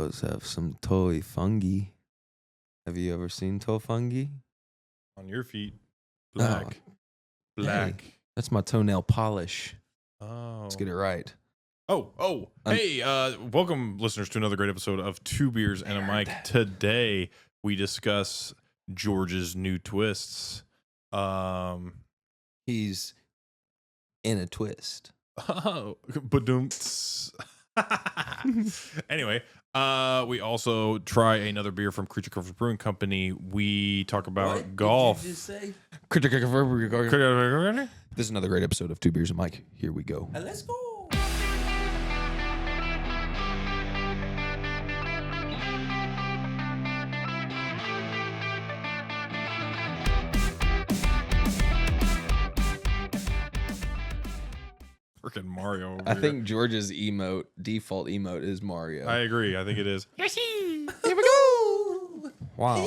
Bros have some toy fungi. Have you ever seen toy fungi? On your feet. Black. Black. Hey, that's my toenail polish. Oh. Let's get it right. Hey, welcome listeners to another great episode of Two Beers and a Mic. Today we discuss George's new twists. He's in a twist. Anyway, we also try another beer from Creature Comforts Brewing Company. We talk about What golf. did you just say? This is another great episode of Two Beers and a Mic. Here we go. Let's go. Freaking Mario. Over I here. think George's default emote is Mario. I agree. I think it is. Here we go. Wow,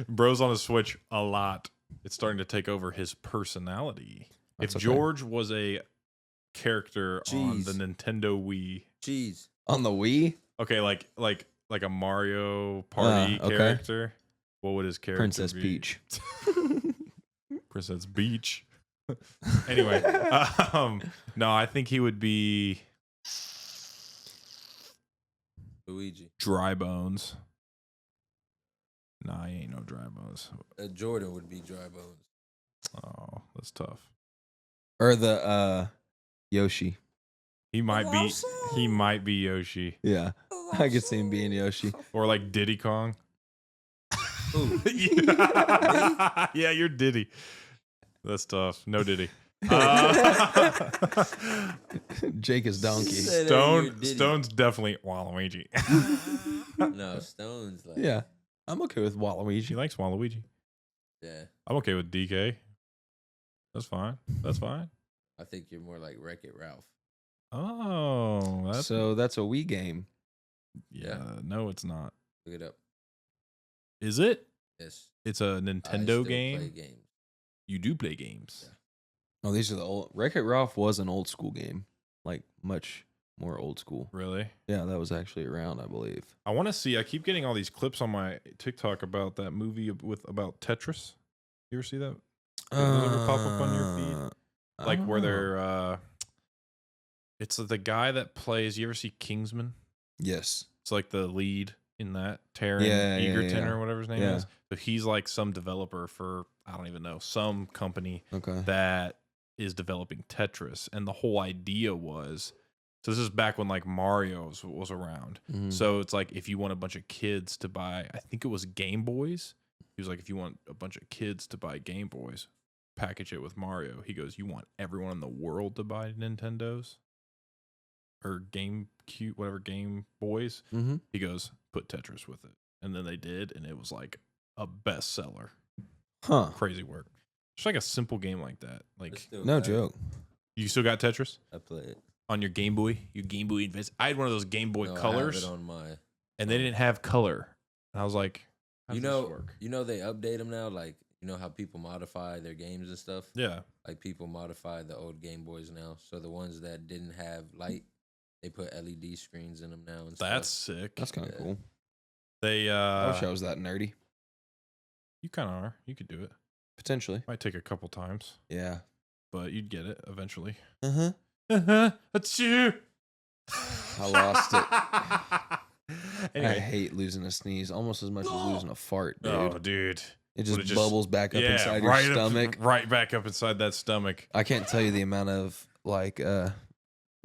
Bro's on his Switch a lot. It's starting to take over his personality. That's if okay. George was a character on the Nintendo Wii, Jeez. On the Wii? okay, like a Mario Party okay. character, what would his character Princess be? Peach. Princess Beach. Anyway, no, I think he would be Luigi. Dry Bones. Nah, he ain't no Dry Bones. Jordan would be Dry Bones. Oh, that's tough. Or the Yoshi. He might be Yoshi. Yeah. I could see him being Yoshi. Or like Diddy Kong. Ooh. Yeah, you're Diddy. That's tough. No Diddy. Jake is Donkey. Say that you're Diddy. Stone's definitely Waluigi. No, Stone's like. Yeah. I'm okay with She Waluigi. likes Waluigi. Yeah. I'm okay with DK. That's fine. That's fine. I think you're more like Wreck-It Ralph. Oh, that's So that's a Wii game. yeah. No, it's not. Look it up. Is it? Yes. It's a I Nintendo still game. play games. You do play games. Yeah. Oh, these are the old. Wreck-It Ralph was an old school game. Like, much more old school. Really? Yeah, that was actually around, I believe. I want to see. I keep getting all these clips on my TikTok about that movie about Tetris. You ever see that? Does it ever pop up on your feed? Like where they're it's the guy that plays, you ever see Kingsman? Yes. It's like the lead in that, Taron Egerton or whatever his name is. So he's like some developer for, I don't even know, some company Okay. that is developing Tetris. And the whole idea was, so this is back when like Mario was around. Mhm. So it's like if you want a bunch of kids to buy, I think it was Game Boys. He was like, if you want a bunch of kids to buy Game Boys, package it with Mario. He goes, you want everyone in the world to buy Nintendos or GameCube, whatever, Game Boys. Mm-hmm. He goes, put Tetris with it. And then they did, and it was like a bestseller. Huh. Crazy work. Just like a simple game like that. I Like, still No got it. joke. you still got Tetris I play it. on your Game Boy? Your Game Boy Advance? I had one of those Game Boy No, Colors, I have it on my. and they didn't have color. And I was like, how You does know, this work? they update them now. Like, you know how people modify their games and stuff. Yeah. Like people modify the old Game Boys now. So the ones that didn't have light, they put LED screens in them now. And That's stuff. sick. That's kind of Yeah. cool. They, I wish I was that nerdy. you kind of are. You could do it. Potentially. Might take a couple times, Yeah. but you'd get it eventually. Uh-huh. That's you. I lost it. I Anyway. hate losing a sneeze almost as much as losing a fart, dude. Oh, dude. It just Would it just- bubbles back up inside your right stomach. right back up inside that stomach. I can't tell you the amount of like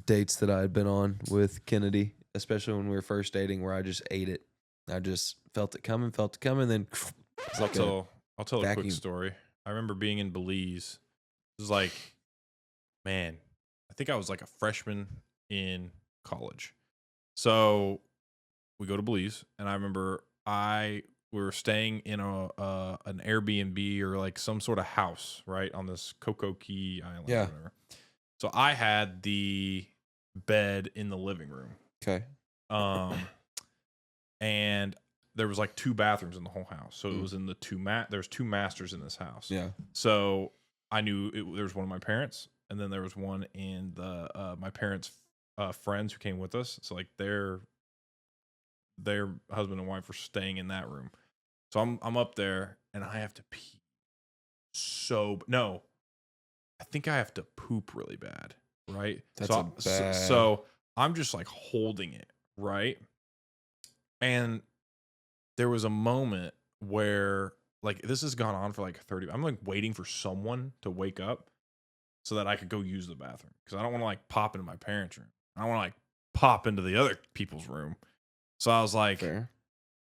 dates that I had been on with Kennedy, especially when we were first dating, where I just ate it. I just felt it coming, then it's like I'll tell a vacuum. quick story. I remember being in Belize. It was like, man, I think I was like a freshman in college. So we go to Belize, and I remember we were staying in an Airbnb or like some sort of house, right, on this Coco Key Island. Yeah. Or whatever. So I had the bed in the living room. okay. And there was like 2 bathrooms in the whole house. So it was in the there's 2 masters in this house. Yeah. So I knew there was one of my parents, and then there was one in the my parents' friends who came with us. So like their husband and wife were staying in that room. So I'm up there and I have to pee. No, I think I have to poop really bad, right? So I'm just like holding it, right? And there was a moment where like this has gone on for like 30. I'm like waiting for someone to wake up so that I could go use the bathroom because I don't want to like pop into my parents' room. I don't want to like pop into the other people's room. So I was like, Fair.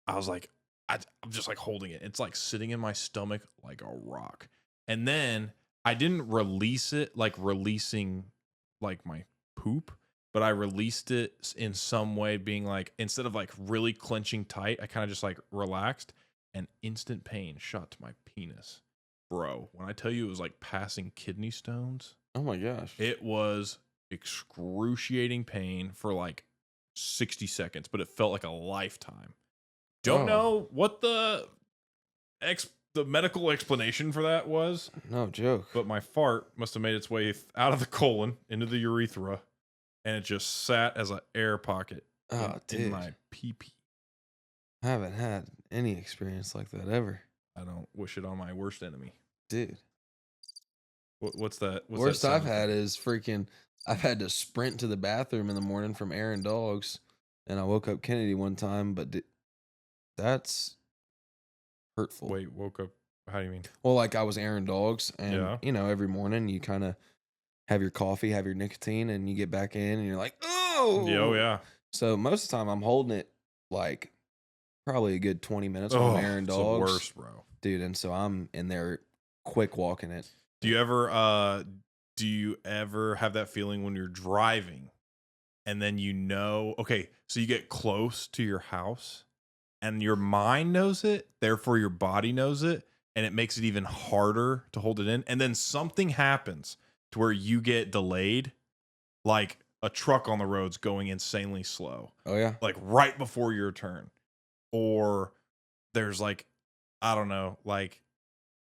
I'm just like holding it. It's like sitting in my stomach like a rock. And then I didn't release it like releasing like my poop, but I released it in some way, being like, instead of like really clenching tight, I kind of just like relaxed, and instant pain shot to my penis. Bro, when I tell you it was like passing kidney stones, Oh my gosh. it was excruciating pain for like 60 seconds, but it felt like a lifetime. Don't know what the medical explanation for that was. No joke. But my fart must have made its way out of the colon into the urethra, and it just sat as an air pocket in my pee-pee. I haven't had any experience like that ever. I don't wish it on my worst enemy. Dude. What's that? Worst I've had is I've had to sprint to the bathroom in the morning from Aaron Dogs, and I woke up Kennedy one time, but that's hurtful. Wait, woke up? How do you mean? Well, like I was Aaron Dogs, and every morning you kind of have your coffee, have your nicotine, and you get back in, and you're like, oh, yeah. So most of the time I'm holding it like probably a good 20 minutes on Aaron Dogs. It's the worst, bro, dude. And so I'm in there quick walking it. Do you ever have that feeling when you're driving, and then okay, so you get close to your house, and your mind knows it, therefore your body knows it, and it makes it even harder to hold it in. And then something happens to where you get delayed, like a truck on the road's going insanely slow. Oh, yeah. Like right before your turn. Or there's like, I don't know, like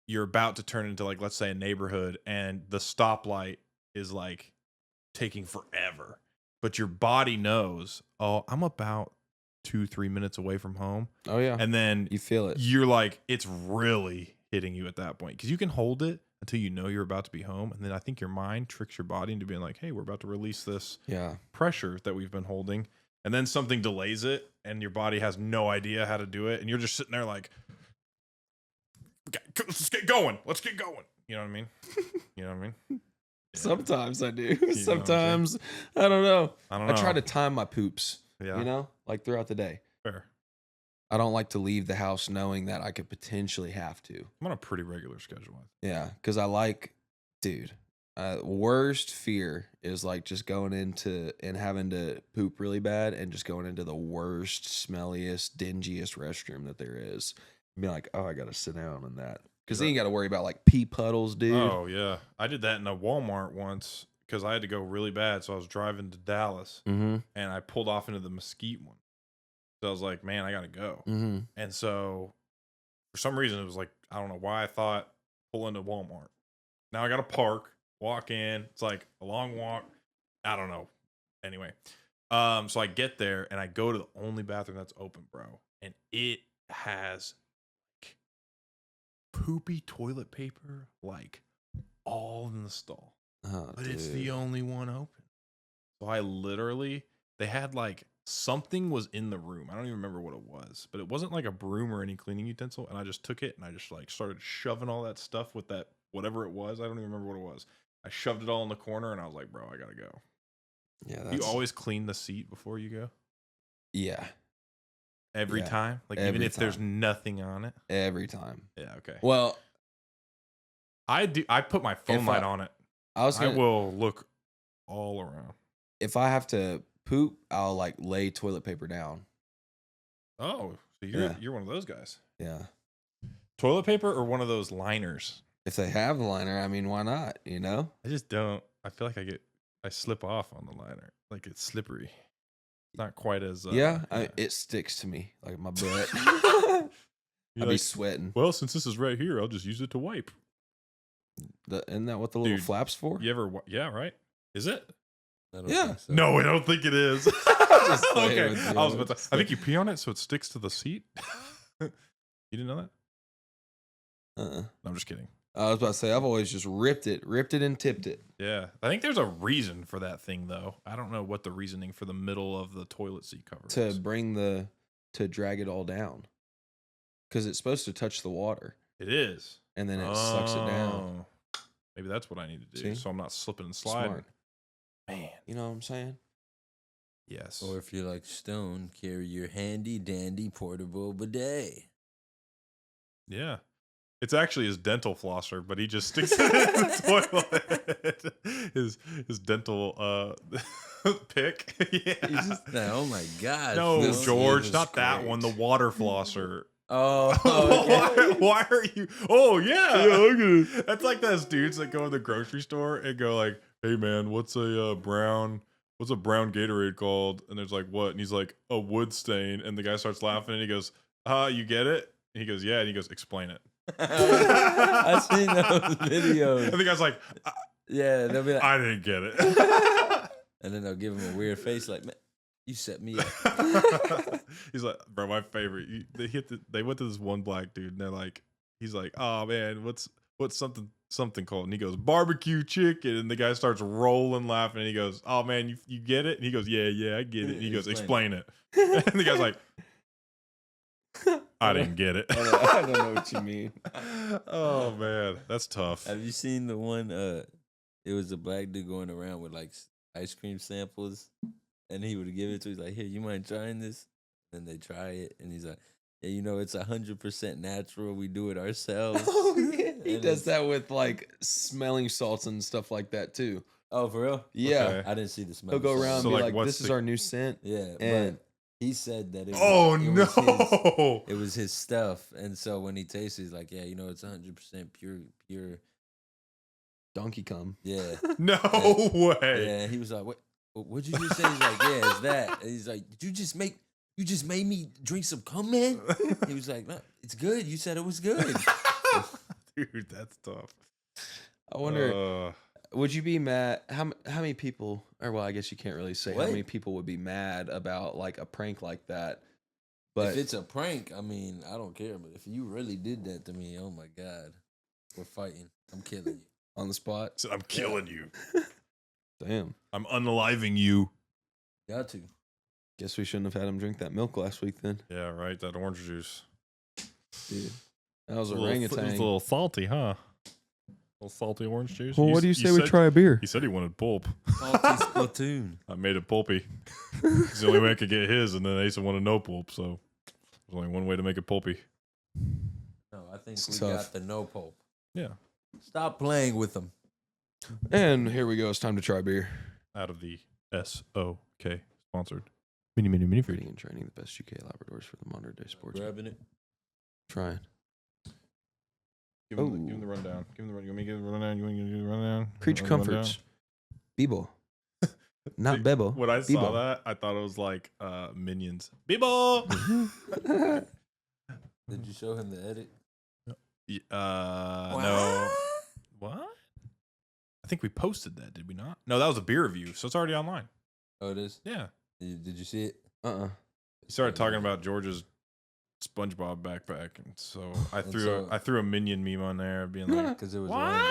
you're about to turn into like, let's say a neighborhood, and the stoplight is like taking forever. But your body knows, oh, I'm about 2-3 minutes away from home. Oh yeah. And then you feel it. You're like, it's really hitting you at that point, because you can hold it until you know you're about to be home, and then I think your mind tricks your body into being like, hey, we're about to release this pressure that we've been holding, and then something delays it, and your body has no idea how to do it, and you're just sitting there like, let's get going, you know what I mean? Yeah. Sometimes I do. Sometimes I don't know. I try to time my poops. Yeah. Like throughout the day. Fair. I don't like to leave the house knowing that I could potentially have to. I'm on a pretty regular schedule. Yeah, because I like, dude, worst fear is like just going into and having to poop really bad and just going into the worst, smelliest, dingiest restroom that there is. And be like, oh, I got to sit down in that. Because then you got to worry about like pee puddles, dude. Oh, yeah. I did that in a Walmart once because I had to go really bad. So I was driving to Dallas and I pulled off into the Mesquite one. So I was like, man, I got to go. And so for some reason, it was like, I don't know why I thought pull into Walmart. Now I got to park, walk in. It's like a long walk. I don't know. Anyway, so I get there and I go to the only bathroom that's open, bro. And it has like poopy toilet paper, like all in the stall. But it's the only one open. So I literally, they had like, something was in the room. I don't even remember what it was, but it wasn't like a broom or any cleaning utensil. And I just took it and I just like started shoving all that stuff with that, whatever it was. I don't even remember what it was. I shoved it all in the corner and I was like, bro, I gotta go. Yeah. You always clean the seat before you go? Yeah. Every time? Like even if there's nothing on it? Every time. Yeah, okay. Well, I put my phone light on it. I will look all around. If I have to poop, I'll like lay toilet paper down. Oh, so you're one of those guys. Yeah. Toilet paper or one of those liners? If they have the liner, I mean, why not? I just don't. I feel like I slip off on the liner. Like it's slippery. Not quite as it sticks to me like my butt. I'd be sweating. Well, since this is right here, I'll just use it to wipe. Isn't that what the little flaps for? You ever? Yeah, right. Is it? I don't Yeah. think so. No, I don't think it is. Just playing Okay, with you. I was about to. I think you pee on it so it sticks to the seat. You didn't know that? Uh-uh. No, I'm just kidding. I was about to say I've always just ripped it and tipped it. Yeah, I think there's a reason for that thing though. I don't know what the reasoning for the middle of the toilet seat cover is. To drag it all down, because it's supposed to touch the water It is, and then it sucks it down. Oh. Maybe that's what I need to do, See? so I'm not slipping and sliding. Smart. Man, You know what I'm saying? yes. Or if you're like Stone, carry your handy dandy portable bidet. Yeah. It's actually his dental flosser, but he just sticks it in the toilet. His dental pick. Yeah. Oh my gosh. No, this George, is not that great. one. The water flosser. Oh, okay. why are you? Oh yeah. That's like those dudes that go in the grocery store and go like, "Hey man, what's a brown Gatorade called?" And there's like, "What?" And he's like, "A wood stain." And the guy starts laughing and he goes, you get it?" And he goes, "Yeah." And he goes, "Explain it." I've seen those videos. And the guy's like, Yeah, they'll be like, "I didn't get it." and then they'll give him a weird face, like, "Man, you set me up." He's like, "Bro, my favorite." They went to this one black dude, and they're like, he's like, "Oh man, what's something called?" And he goes, "Barbecue chicken." And the guy starts rolling laughing, and he goes, "Oh man, you get it?" And he goes, "Yeah, I get it." And he goes, "Explain it." And the guy's like, "I didn't get it." I don't know what you mean. Oh man, that's tough. Have you seen the one? It was a black dude going around with like ice cream samples, and he would give it to. He's like, "Here, you mind trying this?" And they try it, and he's like, "Yeah, you know, it's 100% natural. We do it ourselves." Oh, yeah. He And does it's- that with like smelling salts and stuff like that too. Oh, for real? Yeah. Okay. I didn't see the smell. He'll go of around and So, be like, like, what's "This is the- our new scent." Yeah, And- but he said that it was, Oh it no! was his, it was his stuff, and so when he tastes it, he's like, "Yeah, you know, it's 100% pure." Donkey cum. Yeah, No way! yeah. And he was like, "What? What'd you just say?" He's like, "Yeah, it's that." And he's like, "Did you just made me drink some cum, man?" He was like, "No, it's good. You said it was good." Dude, that's tough. I wonder, would you be mad? How many people? Or well, I guess you can't really say What? how many people would be mad about like a prank like that. But If it's a prank, I mean, I don't care. But if you really did that to me, oh my god, we're fighting. I'm killing you. on the spot, So I'm killing you. damn. I'm unaliving you. Got to. Guess we shouldn't have had him drink that milk last week then, Yeah, right. That orange juice. dude. That was It was orangutan. a little salty, huh? A little salty orange juice. Well, what do you say we said- try a beer? He said he wanted pulp. Salty Splatoon. I made it pulpy. It's the only way I could get his, and then Asa wanted no pulp, so there's only one way to make it pulpy. No, I think It's we tough. got the no pulp. Yeah. Stop playing with them. And here we go. It's time to try beer. Out of the SOK sponsored mini fruit. Breeding and training the best UK Labradors for the modern day sports. Grabbing it. Trying. Give him the rundown. Give him the rundown. You want me to give him the rundown? You want me to give him the rundown? Creature You want me to Comforts. Bibo. Not See, Bebo. When I saw Bibo. that, I thought it was like Minions. Bibo! Did you show him the edit? No. What? I think we posted that, did we not? No, that was a beer review, so it's already online. Oh, it is? Yeah. Did you see it? Uh-uh. He started talking about George's SpongeBob backpack, and so I And threw so- I threw a Minion meme on there, being like, Because it was "What?"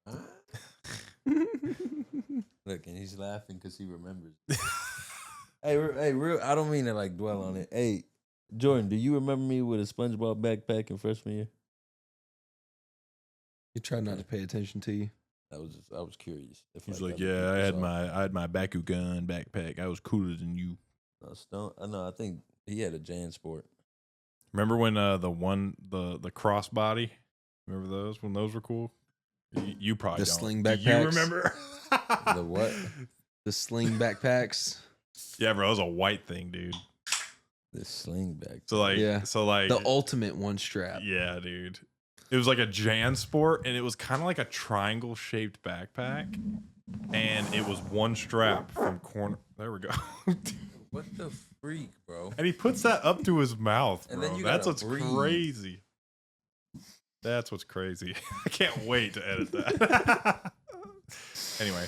random. Look, and he's laughing because he remembers. Hey, real. I don't mean to like dwell on it. Hey, Jordan, do you remember me with a SpongeBob backpack in freshman year? You try not to pay attention to you. I was curious. If He's like like, other "Yeah, people saw it. I had my Bakugan backpack. I was cooler than you." No, Stone. No, I think he had a JanSport. Remember when the crossbody? Remember those when those were cool? You probably The don't. sling Do backpacks? You remember The what? The sling backpacks. Yeah, bro, it was a white thing, dude. The sling back. So like, Yeah. like The ultimate one strap. yeah, dude. It was like a JanSport, and it was kind of like a triangle shaped backpack, and it was one strap from corner. There we go. What the freak, bro? And he puts that up to his mouth, bro. And then you That's gotta what's breathe. crazy. That's what's crazy. I can't wait to edit that. Anyway,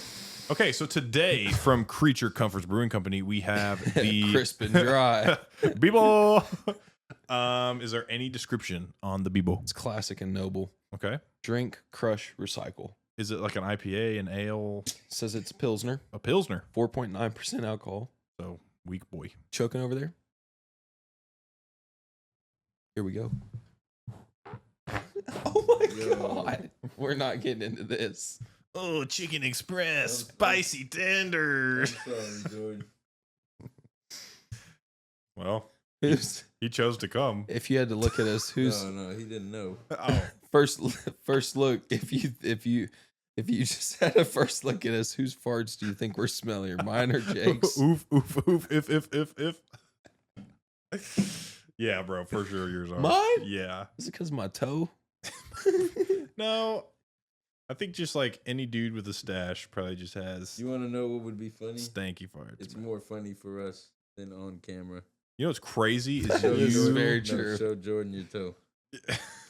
Okay, so today from Creature Comforts Brewing Company, we have the Crisp and dry. Bibo. Is there any description on the Bibo? It's classic and noble. Okay. Drink, crush, recycle. Is it like an IPA, an ale, Says it's Pilsner, a Pilsner? 4.9% alcohol. So weak boy. Choking over there. Here we go. Oh my God. We're not getting into this. Oh, Chicken Express, I'm spicy tenders. sorry, Jordan. Well, Who's, he chose to come. if you had to look at us, who's No, he didn't know. Oh, first look? If you just had a first look at us, whose farts do you think were smellier, mine or Jake's? oof, oof, oof, if. Yeah, bro, for sure yours are. Mine? Yeah. Is it because of my toe? No, I think just like any dude with a stash probably just has You want to know what would be funny? stanky farts. It's more funny for us than on camera. You know what's crazy is This is you. very true. Show Jordan your toe.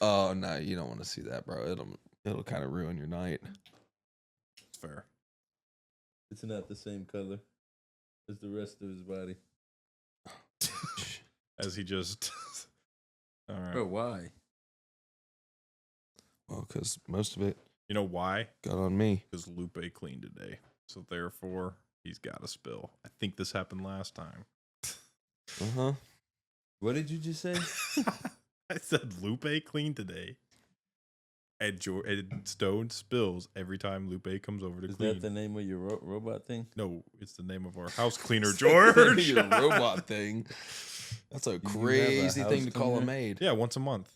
Oh no, you don't want to see that, bro. It'll kind of ruin your night. It's fair. It's not the same color as the rest of his body. As he just. All right. Bro, why? Well, because most of it You know why? got on me. Because Lupe cleaned today, so therefore he's got a spill. I think this happened last time. Uh-huh. What did you just say? I said Lupe cleaned today. And Stone spills every time Lupe comes over to Is clean. that the name of your robot thing? No, it's the name of our house cleaner, George. Your robot thing. That's a have a crazy thing house to call a cleaner? maid. Yeah, once a month.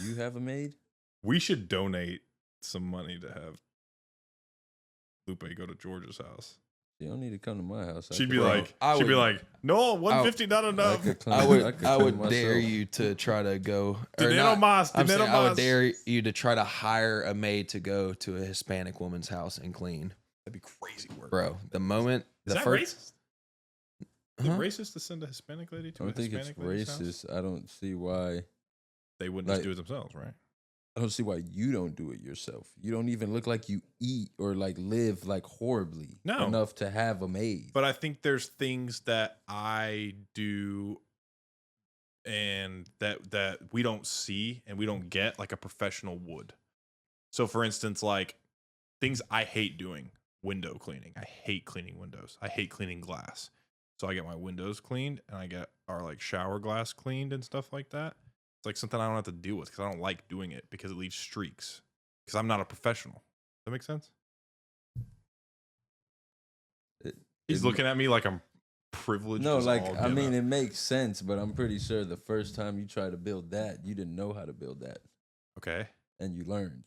You have a maid? We should donate some money to have Lupe go to George's house. You don't need to come to my house. She'd be Bro, like, I she'd be would- like, no, 150 not enough. I would dare you to try to go. Or Dinero not, más, I'm saying dinero I would más. dare you to try to hire a maid to go to a Hispanic woman's house and clean. That'd be crazy work. Bro, the moment Is the that first racist? Is it Huh? racist to send a Hispanic lady I to a don't think it's Hispanic lady's house? racist. I don't see why. They wouldn't Like- just do it themselves, right? I don't see why you don't do it yourself. You don't even look like you eat or like live like horribly No. enough to have a maid. But I think there's things that I do and that we don't see and we don't get like a professional would. So for instance, like things I hate doing, window cleaning. I hate cleaning windows. I hate cleaning glass. So I get my windows cleaned and I get our like shower glass cleaned and stuff like that. It's like something I don't have to deal with because I don't like doing it because it leaves streaks. Because I'm not a professional. Does that make sense? He's looking at me like I'm privileged. No, as like all I get mean, up. it makes sense, but I'm pretty sure the first time you try to build that, you didn't know how to build that, Okay. and you learned.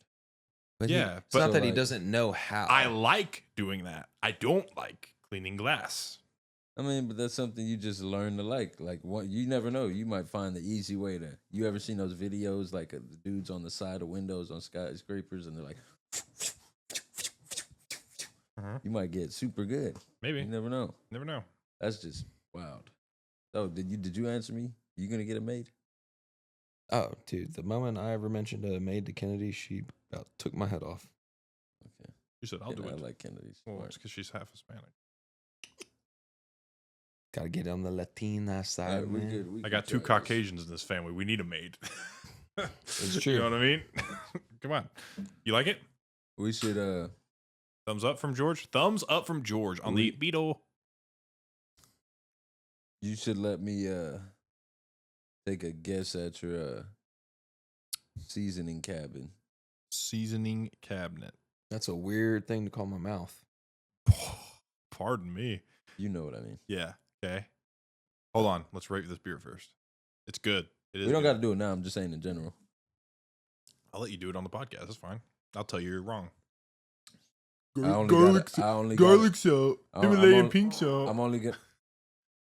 But Yeah, it's but- not So, that he like- doesn't know how. I like doing that. I don't like cleaning glass. I mean, but that's something you just learn to like. Like, what you never know. You might find the easy way to. You ever seen those videos like the dudes on the side of windows on skyscrapers, and they're like, you might get super good. Maybe. You never know. Never know. That's just wild. So, did you answer me? You gonna get a maid? Oh, dude, the moment I ever mentioned a maid to Kennedy, she about took my head off. Okay. You said I'll do I it. like Kennedy's. Well, Smart. it's because she's half Hispanic. Got to get on the Latina side, All right, we're man. good. We I can got two try this. Caucasians in this family. We need a maid. It's You true. know what I mean? Come on. You like it? We should. Thumbs up from George. Thumbs up from George on the We- Beetle. You should let me take a guess at your seasoning cabin. Seasoning cabinet. That's a weird thing to call my mouth. Pardon me. You know what I mean. Yeah. Okay. Hold on. Let's rate this beer first. It's good. It is. We don't good. got to do it now. I'm just saying in general. I'll let you do it on the podcast. That's fine. I'll tell you you're wrong. I only got. I only got. salt. I'm- Himalayan I'm pink salt. I'm only gonna.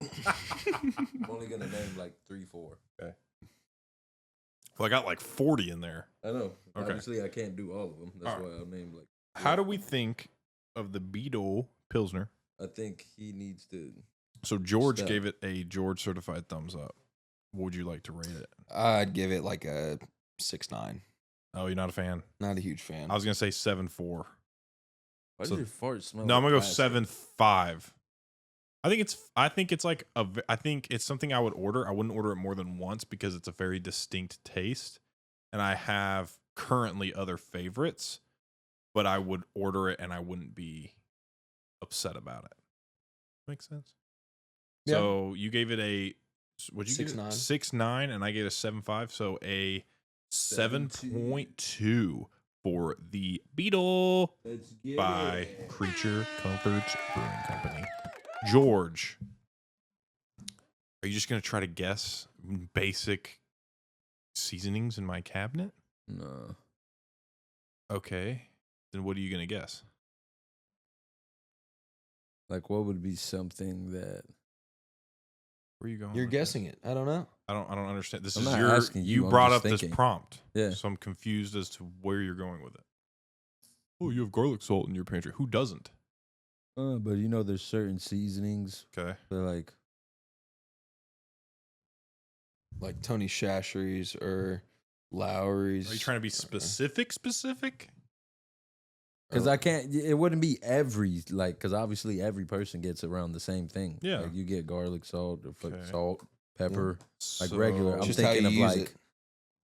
I'm only gonna name like 3, 4. Well, I got like 40 in there. I know. Okay. Obviously, I can't do all of them. That's All why I'll name like. How do we think of the Beetle Pilsner? I think he needs to. So George Step. gave it a George certified thumbs up. What would you like to rate it? I'd give it like a 6.9. Oh, you're not a fan? Not a huge fan. I was gonna say 7.4. Why So- does your fart smell? No, I'm like gonna go plastic? 7.5. I think it's like I think it's something I would order. I wouldn't order it more than once because it's a very distinct taste, and I have currently other favorites, but I would order it and I wouldn't be upset about it. Makes sense. Yeah. So you gave it a what'd you give it? 6.9. 6.9, and I gave it a 7.5. So a 7.2 for the Beetle Let's get by it. Creature Comforts Brewing Company. George, are you just going to try to guess basic seasonings in my cabinet? No. Okay. Then what are you going to guess? Like, what would be something that Where are you going? You're with this? guessing it. I don't know. I don't understand. This I'm is not your asking you, you I'm brought just up this thinking. prompt. Yeah. So I'm confused as to where you're going with it. Oh, you have garlic salt in your pantry. Who doesn't? But there's certain seasonings Okay. that like Like Tony Chachere's or Lowry's. Are you trying to be specific? because Oh. I can't. It wouldn't be every like because obviously every person gets around the same thing. Yeah. Like you get garlic salt or Okay. salt, pepper, like So- regular. I'm Just how thinking you of use like it.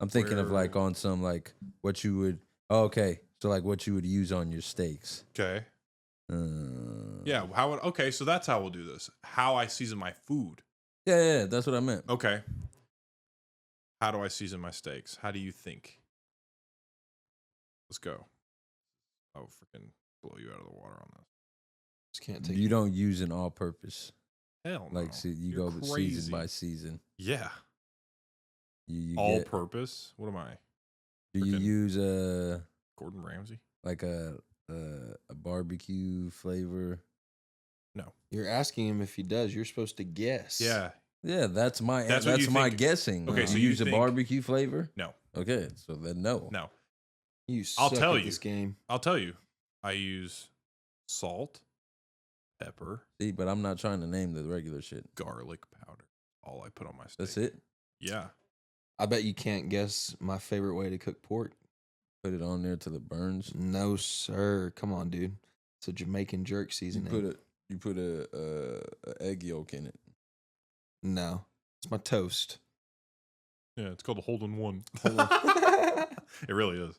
I'm thinking of like Where- on some like what you would. Oh, okay, so like what you would use on your steaks. Okay. Uh, Yeah. Okay. So that's how we'll do this. How I season my food. yeah, that's what I meant. Okay. How do I season my steaks? How do you think? Let's go. I'll freaking blow you out of the water on this. Just can't take You it. don't use an all-purpose. Hell no. Like see, you You're go with crazy. season by season. Yeah. You All get, purpose. What am I? do you frickin- use a Gordon Ramsay? like a barbecue flavor? You're asking him if he does. You're supposed to guess. Yeah. Yeah, that's my That's what you my think- guessing. Okay, Do so you you use a think- barbecue flavor? No. Okay, so then no. No. You I'll suck tell at you. this game. I'll tell you. I use salt, pepper, See, but I'm not trying to name the regular shit. garlic powder. All I put on my steak. That's it. Yeah. I bet you can't guess my favorite way to cook pork. Put it on there till it burns. No, sir. Come on, dude. It's a Jamaican jerk You seasoning. put a egg yolk in it. No. It's my toast. Yeah, it's called a hole in one. I It really is.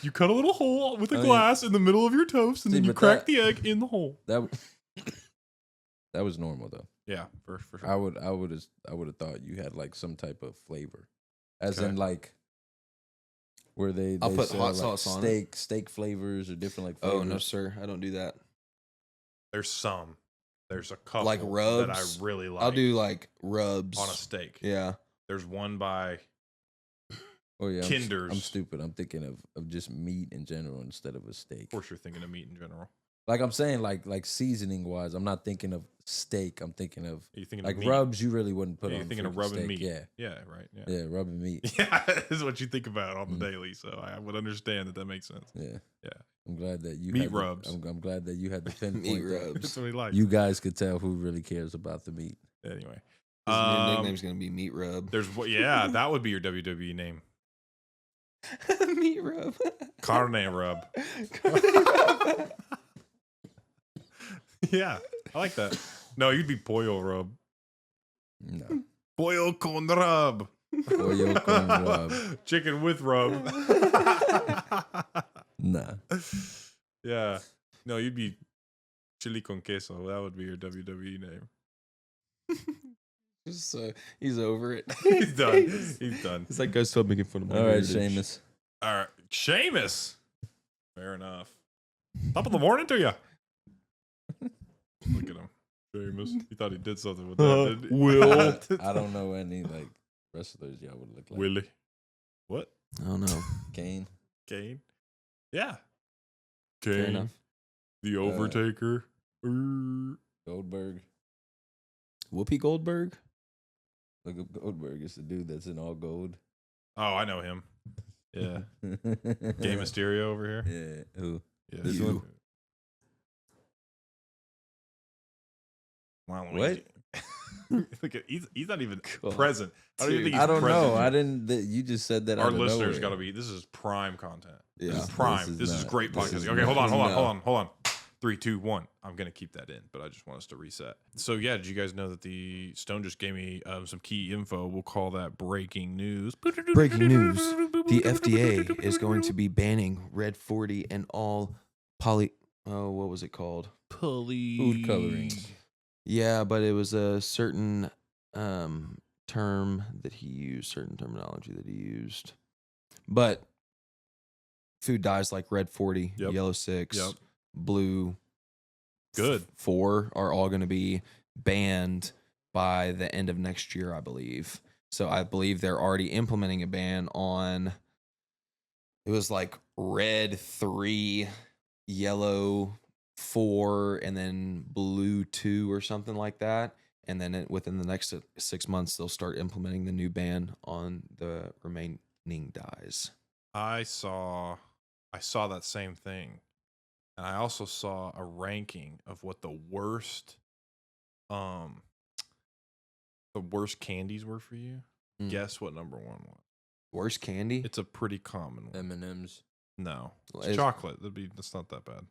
You cut a little hole with a I mean- glass in the middle of your toast, and See, then you but crack that- the egg in the hole. That that was normal though. Yeah, for sure. I would have thought you had like some type of flavor, as Okay. in like where they I'll put sell, hot like, sauce on it. steak flavors or different like Oh, flavors. no, sir. I don't do that. There's some. There's a couple Like that rubs? I really like. I'll do like rubs. on a steak. Yeah. There's one by Oh yeah, Kinders. I'm stupid. I'm thinking of just meat in general instead of a steak. Of course, you're thinking of meat in general. Like I'm saying, like seasoning wise, I'm not thinking of steak. I'm thinking of Are you thinking like of meat? rubs. You really wouldn't put Yeah, on. you're thinking of freaking rub and steak. meat. Yeah, Yeah, right. Yeah. yeah, rub and meat. Yeah, this is what you think about on the Mm. daily. So I would understand that makes sense. Yeah, Yeah. I'm glad that you Meat had the- rubs. I'm glad that you had the pinpoint. Meat that rubs. That's what he likes. You guys could tell who really cares about the meat. Anyway. His new Um, nickname's going to be Meat Rub. There's what? Yeah, that would be your WWE name. Meat Rub. Carne rub. Yeah, I like that. No, you'd be pollo rub. No, Pollo con rub. Pollo con rub. Chicken with rub. nah. Yeah. No, you'd be chili con queso. That would be your WWE name. Just, he's over it. He's done. He's done. He's like, guys, stop making fun of my All right, heritage. Seamus. All right. Seamus. Fair enough. Top of the morning to you. Look at him. Seamus. He thought he did something with that. Didn't he? Will. I don't know any like wrestlers y'all would look like. Willie. What? I don't know. Kane. Kane? Yeah. Fair Kane. enough. The Overtaker. Goldberg. Whoopi Goldberg? Look up Goldberg. It's the dude that's in all gold. Oh, I know him. Yeah. Game Gay Mysterio over here. Yeah. Who? Yeah. This You. one? Waluigi. What? Look at, he's not even God. present. I don't even think he's I don't present know. here. I didn't. You just said that. Our out of listeners nowhere. got to be. This is prime content. Yeah. This is prime. This is not- great this podcasting. is Okay, not- hold on. 3, 2, 1. I'm gonna keep that in, but I just want us to reset. So yeah, did you guys know that the Stone just gave me some key info? We'll call that breaking news. Breaking news. The FDA is going to be banning Red 40 and all what was it called? Food colorings. Yeah, but it was a certain term that he used, certain terminology that he used. But food dyes like Red 40, Yep. Yellow 6, Yep. Blue Good. 4 are all going to be banned by the end of next year, I believe. So I believe they're already implementing a ban on, it was like Red 3, Yellow 4, and then Blue 2 or something like that. And then within the next 6 months, they'll start implementing the new ban on the remaining dyes. I saw that same thing, and I also saw a ranking of what the worst candies were for you. Mm. Guess what number 1 was? Worst candy? It's a pretty common one. M&M's. No, it's Is- chocolate. That's not that bad.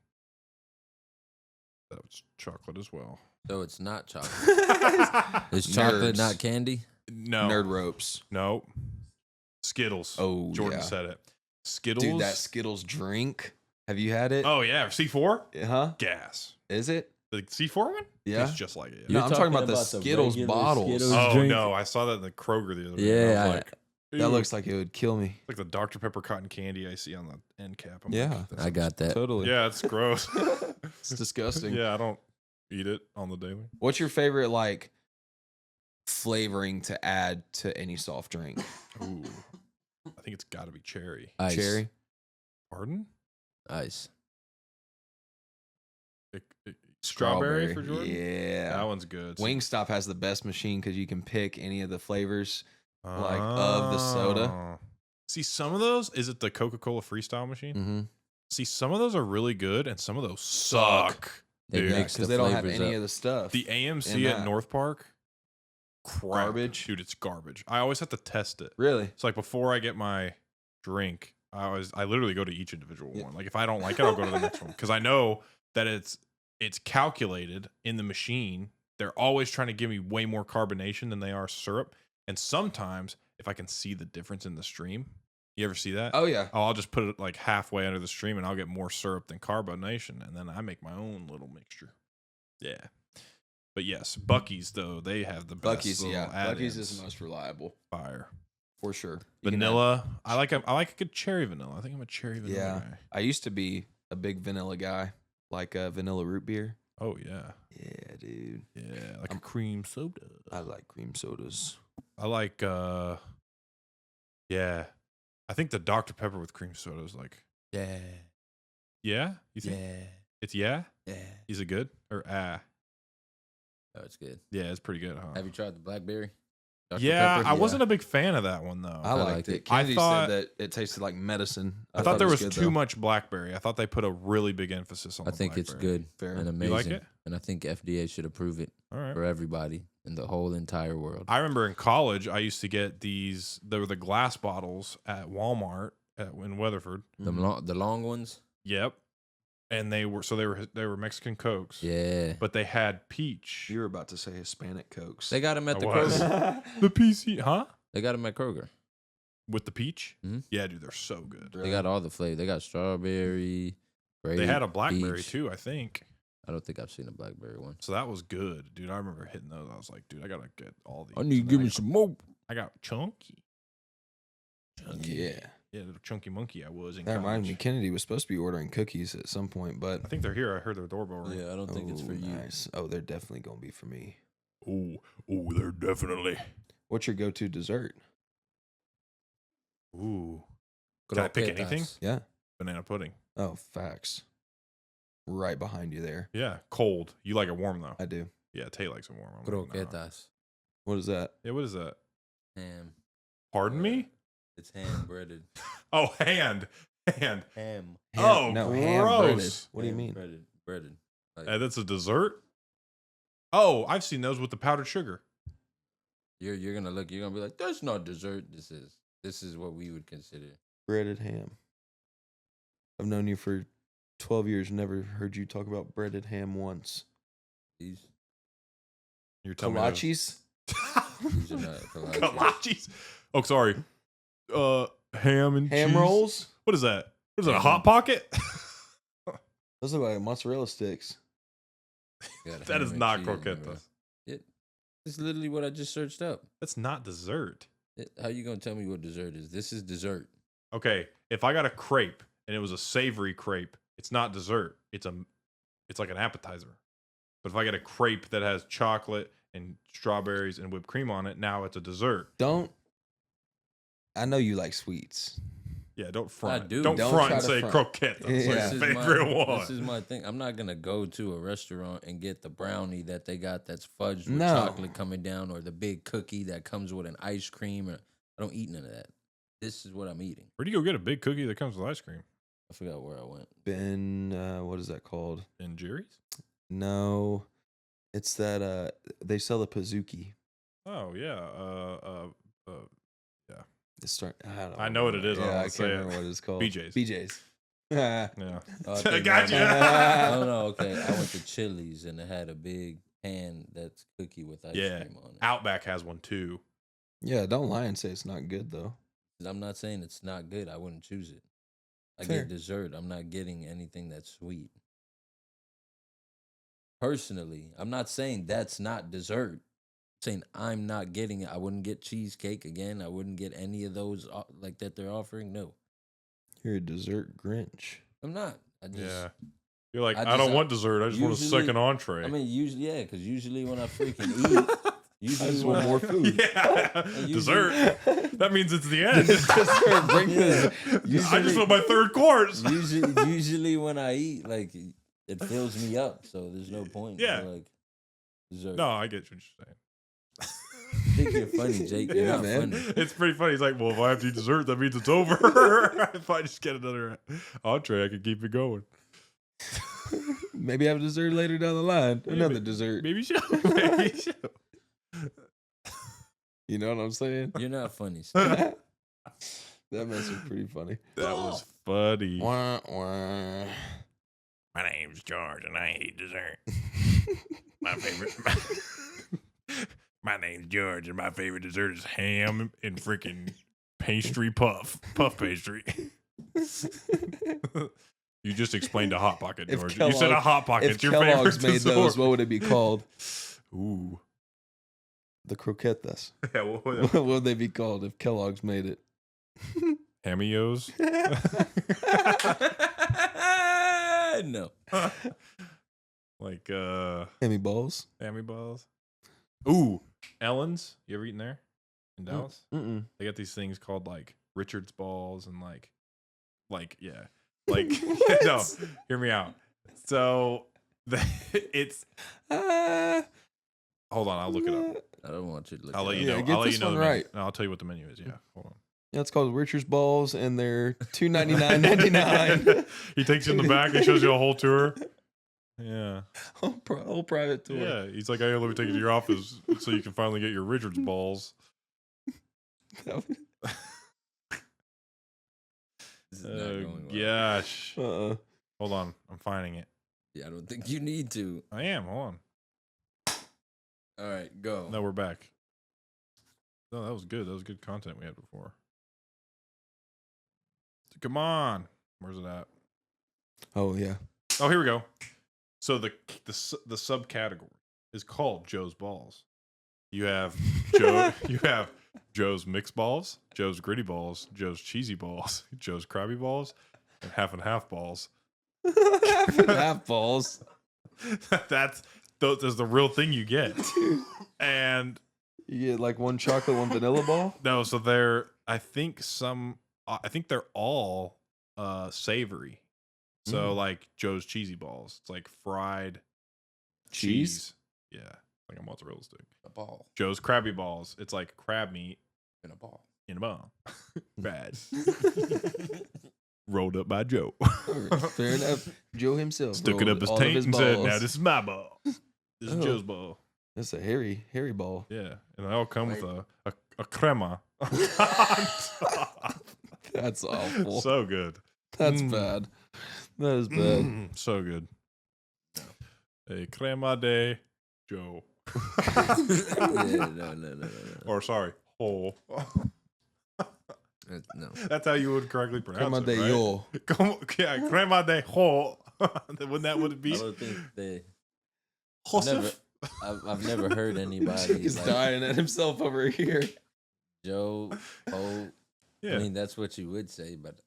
That was chocolate as well. So it's not chocolate. Nerds. It's chocolate, not candy. No, Nerd ropes. no. Skittles. Oh, Jordan yeah. said it. Skittles. Dude, that Skittles drink. Have you had it? Oh yeah, C4. Huh? Gas. Is it? The C4 one. Yeah. It's just like it. No, You're I'm talking talking about the about the Skittles regular bottles. Skittles Oh drink? no, I saw that in the Kroger the other day. Yeah, I was like, That "Ew." looks like it would kill me. like the Dr. Pepper cotton candy I see on the end cap. I'm Yeah. like, I got that. Totally. yeah, it's gross. It's disgusting. Yeah, I don't eat it on the daily. What's your favorite like flavoring to add to any soft drink? Ooh, I think it's got to be cherry. Ice. Cherry? Pardon? Ice. Strawberry for Jordan. Yeah. That one's good. Wingstop has the best machine because you can pick any of the flavors. like, of the soda. Oh. See, some of those, is it the Coca-Cola Freestyle machine? Mm-hmm. See, some of those are really good, and some of those suck. They Dude. mix Because the they don't have flavors any up. of the stuff. The AMC in at that. North Park, crap. Garbage? Dude, it's garbage. I always have to test it. Really? It's like before I get my drink, I literally go to each individual Yeah. one. Like if I don't like it, I'll go to the next one because I know that it's calculated in the machine. They're always trying to give me way more carbonation than they are syrup. And sometimes if I can see the difference in the stream, you ever see that? Oh, yeah. Oh, I'll just put it like halfway under the stream and I'll get more syrup than carbonation. And then I make my own little mixture. Yeah. But yes, Buc-ee's though, they have the best. Buc-ee's, little yeah. Buc-ee's is add-ins. the most reliable. Fire. For sure. You can Vanilla. I like a good cherry vanilla. I think I'm a cherry vanilla Yeah. guy. I used to be a big vanilla guy, like vanilla root beer. Oh yeah. Yeah, dude. Yeah. Like a cream soda. I like cream sodas. I like yeah. I think the Dr. Pepper with cream soda is like Yeah. yeah? You think it's yeah? Yeah. Is it good? Or ah? Oh, it's good. Yeah, it's pretty good, huh? Have you tried the blackberry? Dr. Yeah, Pepper? I wasn't a big fan of that one though. I liked liked it. it. Kennedy thought- said that it tasted like medicine. I thought there it was good, too though. much blackberry. I thought they put a really big emphasis on I the think it's blackberry. good Fair. and You amazing. like it? And I think FDA should approve it All right. for everybody in the whole entire world. I remember in college, I used to get these. There were the glass bottles at Walmart in Weatherford. The long ones? Yep, and they were Mexican Cokes. Yeah. but they had peach. You were about to say Hispanic Cokes. They got them at I the was. Kroger. The PC, huh? They got them at Kroger. With the peach. Mhm. Yeah, dude, they're so good. They got all the flavors. They got strawberry, grape, They had a blackberry peach. too, I think. I don't think I've seen a blackberry one. So that was good, dude. I remember hitting those. I was like, dude, I gotta get all these. I need to And give then me some more. I got chunky. Yeah. Yeah, little chunky monkey. I was in. That reminds me, college. Kennedy was supposed to be ordering cookies at some point, but I think they're here. I heard their doorbell ring. Yeah, I don't think it's for you. Nice. Oh, they're definitely gonna be for me. Oh, they're definitely. What's your go-to dessert? Ooh. Can I pick anything? Yeah. Banana pudding. Oh, facts. Right behind you there. Yeah, cold. You like it warm though. I do. Yeah, Tay likes it warm. I'm like, no. Croquetas. What is that? Yeah, what is that? Ham. Pardon me? It's ham breaded. Oh, hand. Ham. Oh, no, gross. ham breaded. What do you Ham mean? Breaded. Like, That's a dessert? Oh, I've seen those with the powdered sugar. You're gonna look. You're gonna be like, "That's not dessert. This is what we would consider." Breaded ham. I've known you for 12 years. Never heard you talk about breaded ham once. These You're telling me Kolaches? these are not kolaches. Kolaches. Oh, sorry. Ham and Ham cheese. rolls? What is that? What is it? A hot pocket? Those look like mozzarella sticks. Got That ham is and not cheese in croquetas. there. It's literally what I just searched up. That's not dessert. How you gonna tell me what dessert is? This is dessert. Okay, if I got a crepe and it was a savory crepe, it's not dessert. It's like an appetizer. But if I get a crepe that has chocolate and strawberries and whipped cream on it, now it's a dessert. I know you like sweets. Yeah, don't front. I do. Don't Don't front try and to say front. croquette. That's Yeah. my favorite one. This is my thing. I'm not gonna go to a restaurant and get the brownie that they got that's fudged with No. chocolate coming down, or the big cookie that comes with an ice cream. Or I don't eat none of that. This is what I'm eating. Where do you go get a big cookie that comes with ice cream? I forgot where I went. What is that called? In Jerry's? No. It's that they sell the Pizookie. Oh yeah. I know what it is. I don't Yeah, I wanna can't say it. remember what it's called. BJ's. BJ's. Yeah. Oh, I I think got no, you. no, no, okay. I went to Chili's and it had a big pan that's cookie with ice Yeah. cream on it. Outback has one too. Yeah, don't lie and say it's not good though. I'm not saying it's not good. I wouldn't choose it. I Fair. get dessert. I'm not getting anything that's sweet. Personally, I'm not saying that's not dessert. I'm saying I'm not getting it. I wouldn't get cheesecake again. I wouldn't get any of those like that they're offering. No, You're a dessert Grinch. I'm not. I just, Yeah. You're like, I I don't just- want dessert. I just want a usually- second entree. I mean, usually, yeah, because usually when I freaking eat, usually just when want more food. Yeah. usually- Dessert. That means it's the end. Dessert, bring Yeah. the- I just want my third course. usually when I eat, like it fills me up, so there's no point. Yeah. Like dessert. No, I get what you're saying. I think you're funny, Jake. You're Yeah, not man. funny. It's pretty funny. He's like, well, if I have to eat dessert, that means it's over. If I just get another entree, I can keep it going. Maybe have dessert later down the line. Another Maybe- dessert. Maybe so. Maybe so. You know what I'm saying? You're not funny. Steve. That mess was pretty funny. That was funny. Wah, wah. My name's George, and I hate dessert. My favorite. My name's George, and my favorite dessert is ham and freaking pastry puff pastry. You just explained a hot pocket, If George. You said a hot pocket. If It's your Kellogg's favorite made those, dessert. what would it be called? Ooh. The croquetas. Yeah, what would What would they be called if Kellogg's made it? Hamios? No. Like Hammy balls? Hammy balls. Ooh, Ellen's. You ever eaten there in Dallas? Mm-mm. They got these things called like Richard's balls and like yeah, like no. Hear me out. So it's hold on. I'll look it up. I don't want you to look. I'll let it you up. know. get I'll let this you know one the menu. right. No, I'll tell you what the menu is. Yeah, hold on. Yeah, it's called Richard's Balls, and they're $2.99.99. He takes you in the back and shows you a whole tour. Yeah, Whole private tour. yeah. He's like, "Hey, let me take you to your office so you can finally get your Richard's balls." This is not Oh going well. gosh. Uh-uh. Hold on, I'm finding it. Yeah, I don't think you need to. I am. Hold on. All right, go. No, we're back. No, that was good. That was good content we had before. Come on. Where's it at? Oh, yeah. Oh, here we go. So the subcategory is called Joe's balls. You have Joe. You have Joe's mixed balls, Joe's gritty balls, Joe's cheesy balls, Joe's crabby balls, and half balls. Half balls. That's the real thing you get. And You get like one chocolate, one vanilla ball? no, so I think they're all savory. So like Joe's cheesy balls, it's like fried cheese. Yeah, like a mozzarella stick. A ball Joe's crabby balls, it's like crab meat in a ball. in a ball. Bad. Rolled up by Joe. Fair enough. Joe himself Stuck it rolled up his all of taint and said, balls. "Now this is my ball. This is Oh. Joe's ball." It's a hairy ball. Yeah, and they all come with Right. a crema. That's awful. So good. That's bad. That is bad. So good. A crema de Joe. Yeah, no. Or sorry, whole. No. That's how you would correctly pronounce Crema it, de right? yo. Yeah, crema de whole. Wouldn't that what it be? I don't think they. Joseph? I've never heard anybody He's like dying at himself over here. Joe, Ho. Yeah. I mean, that's what you would say, but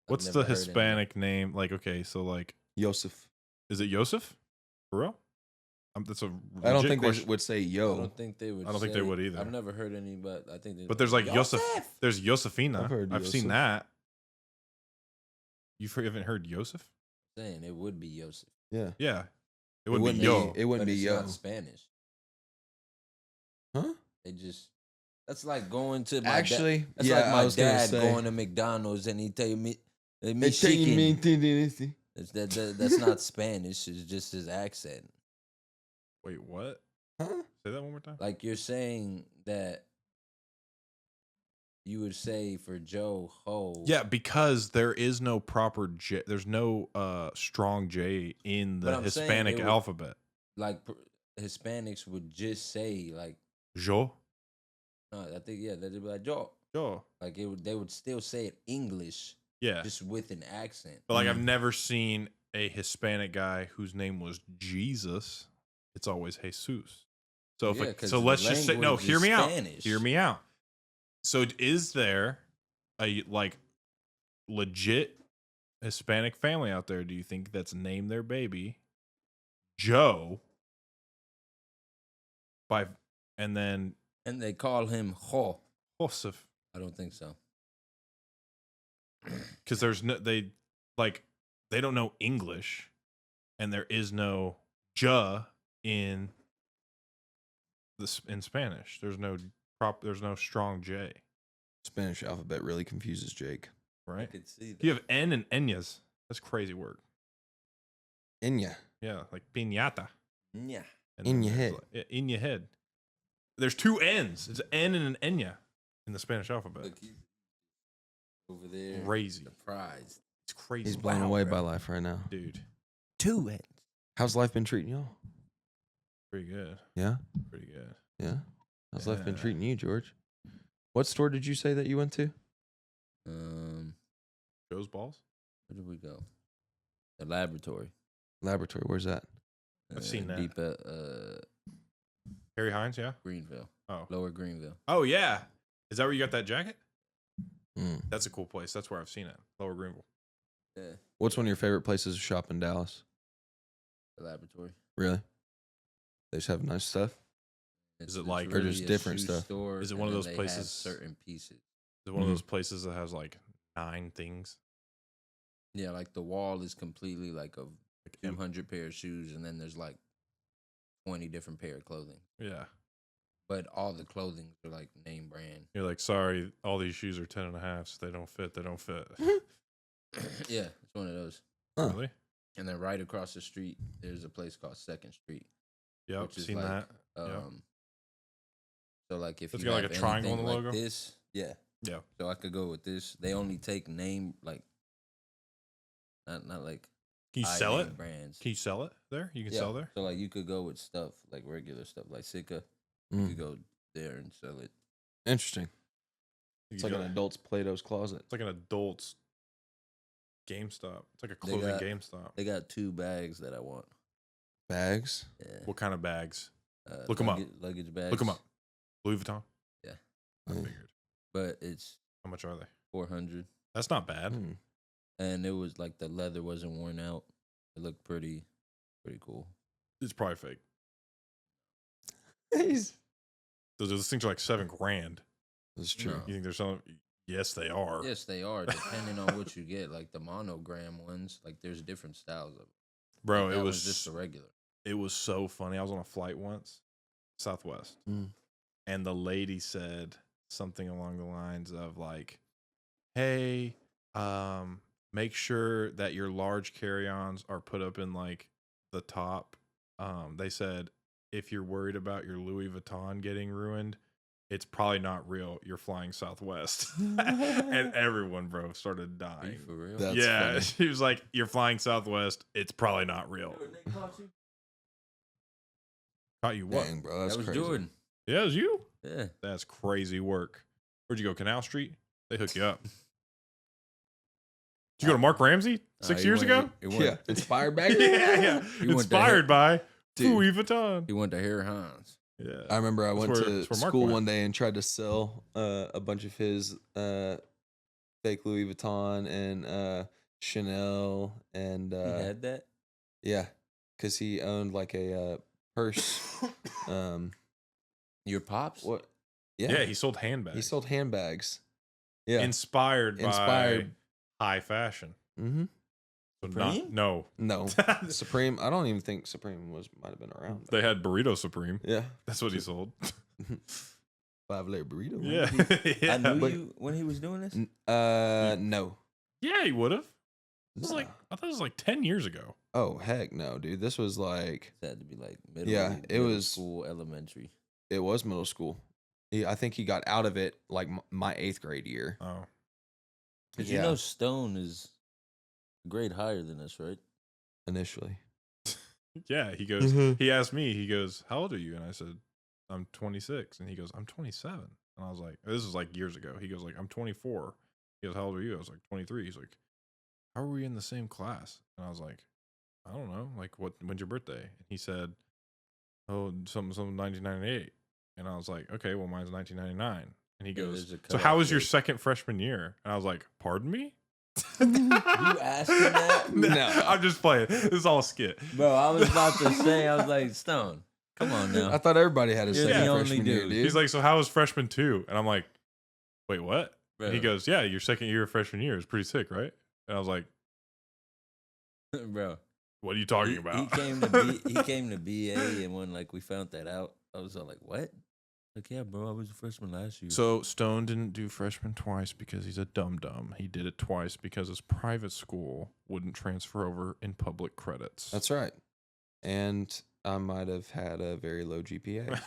What's I've the never heard Hispanic name? Like, okay, so like, Yosef. is it Yosef? For real? That's a I don't legit think question. they would say I yo. don't think they would. I don't think they would either. I've never heard any, but I think. But there's like Yosef. There's Josefina. I've heard I've seen Yosef. that. You haven't heard Yosef? Saying it would be Yosef. Yeah. Yeah. It would be wouldn't yo. It wouldn't but be it's yo. not Spanish. Huh? They just. That's like going to my Actually, That's yeah, like I my was gonna dad say. going to McDonald's and he tell me, They me tell you me chicken. anything. That's not Spanish. It's just his accent. Wait, what? Huh? Say that one more time. Like you're saying that you would say for Joe Ho. Yeah, because there is no proper J. There's no strong J in But the I'm saying Hispanic it would- alphabet. Like Hispanics would just say like. Jo. No, I think they'd be like Joe. Jo. Like they would still say it English, Yeah. just with an accent. But like I've never seen a Hispanic guy whose name was Jesus. It's always Jesus. So Yeah, 'cause so let's the just say no, language hear is me out. Spanish. Hear me out. So is there a like legit Hispanic family out there, do you think, that's named their baby Joe and then And they call him Ho. Joseph? I don't think so. Because there's no they don't know English, and there is no "ja" in in Spanish. There's no strong J, Spanish alphabet really confuses Jake. I right? could see that. You have N and Enyas. That's crazy word. Inya. Yeah, like piñata. Yeah. And In then your there's head. In your head. There's two N's. It's an N and an Enya in the Spanish alphabet. Look, he's over there. Crazy. Surprised. It's crazy. He's blown Wow, away bro. by life right now. Dude. 2 N's. How's life been treating y'all? Pretty good. Yeah? Pretty good. Yeah? How's life been Yeah. treating you, George? What store did you say that you went to? Joe's balls? Where did we go? The laboratory. Laboratory. Where's that? I've seen that. Deep at Harry Hines, yeah? Greenville. Oh. Lower Greenville. Oh, yeah. Is that where you got that jacket? Mm. That's a cool place. That's where I've seen it. Lower Greenville. Yeah. What's one of your favorite places to shop in Dallas? The laboratory. Really? They just have nice stuff? Is it like- Or just a different shoe stuff? Store, Is it and one of then those they have places- certain pieces. Is it one of those places that has like 9 things? Yeah, like the wall is completely like a Like 200 pair of shoes, and then there's like 20 different pair of clothing. Yeah. But all the clothing are like name brand. You're like, sorry, all these shoes are 10 and a half. So they don't fit. They don't fit. Yeah, it's one of those. Huh. Really? And then right across the street, there's a place called Second Street. Yep. Which is Seen like, that. So like if It's you got like have a triangle anything in the like logo? this, yeah. Yeah. So I could go with this. They only take name like not like Can you high sell name it? brands. Can you sell it there? You can Yeah. sell there? So like you could go with stuff like regular stuff like Sika. You Mm. could go there and sell it. Interesting. You It's can like go- an adult's Plato's closet. It's like an adult's GameStop. It's like a They clothing got- GameStop. They got 2 bags that I want. Bags? Yeah. What kind of bags? Look 'em up. Luggage bags. Look them up. Louis Vuitton. Yeah. I Mm. figured. But it's How much are they? 400, That's not bad. Mm. and it was like the leather wasn't worn out. It looked pretty cool. It's probably fake. He's- Those things are like $7,000. That's true. No. You think there's some? Yes, they are. Yes, they are, depending on what you get. Like the monogram ones, like there's different styles of it. Bro, That it one's was just a regular. it was so funny. I was on a flight once, Southwest, Mm. and the lady said something along the lines of like, "Hey, make sure that your large carry-ons are put up in like the top." They said if you're worried about your Louis Vuitton getting ruined, it's probably not real. You're flying Southwest. And everyone, bro, started dying. For real? That's yeah, funny. she was like, "You're flying Southwest. It's probably not real." Caught you what? Dang, bro, that's That was crazy. Jordan. Yeah, it was you. Yeah. That's crazy work. Where'd you go? Canal Street? They hook you up. Did you go to Mark Ramsey 6 years ago? Yeah, inspired back. yeah. He went Inspired by Dude. Louis Vuitton. He went to Harry Hans. Yeah. I remember I went That's to where Mark school went. one day and tried to sell a bunch of his fake Louis Vuitton and Chanel and He had that? yeah, because he owned like a purse. Your pops? What? Yeah, he sold handbags. He sold handbags. Yeah. Inspired by high fashion. Mm-hmm. So Supreme? no. No. Supreme. I don't even think Supreme might have been around. They had Burrito Supreme. Yeah. That's what he sold. 5-layer burrito. Yeah. I knew But- you when he was doing this? No. Yeah, he would have. It was Nah. like, I thought it was like 10 years ago. Oh heck no, dude. This was like It had to be like middle, Yeah, it middle was- school, elementary. it was middle school. I think he got out of it like my 8th grade year. Oh. Because you know Stone is a grade higher than us, right? Initially. Yeah, he goes, he asked me, he goes, "How old are you?" And I said, "I'm 26." And he goes, "I'm 27." And I was like, this was like years ago. He goes like, "I'm 24." He goes, "How old are you?" I was like, 23. He's like, "How are we in the same class?" And I was like, "I don't know. Like, when's your birthday?" And he said, "Oh, some 1998." And I was like, "Okay, well, mine's 1999." And he Yeah, goes, there's a "So how cutoff was your date." second freshman year?" And I was like, "Pardon me?" You asked him that? No. I'm just playing. This is all a skit. Bro, I was about to say, I was like, Stone, come on now. I thought everybody had a You're second the only freshman year, dude. dude. He's like, "So how was freshman 2?" And I'm like, "Wait, what?" And he Bro. goes, "Yeah, your second year of freshman year is pretty sick, right?" And I was like, Bro. "What are you talking He about?" came to BA, and when like we found that out, I was all like, "What?" Like, yeah, bro, I was a freshman last year. So Stone didn't do freshman twice because he's a dum-dum. He did it twice because his private school wouldn't transfer over in public credits. That's right. And I might have had a very low GPA.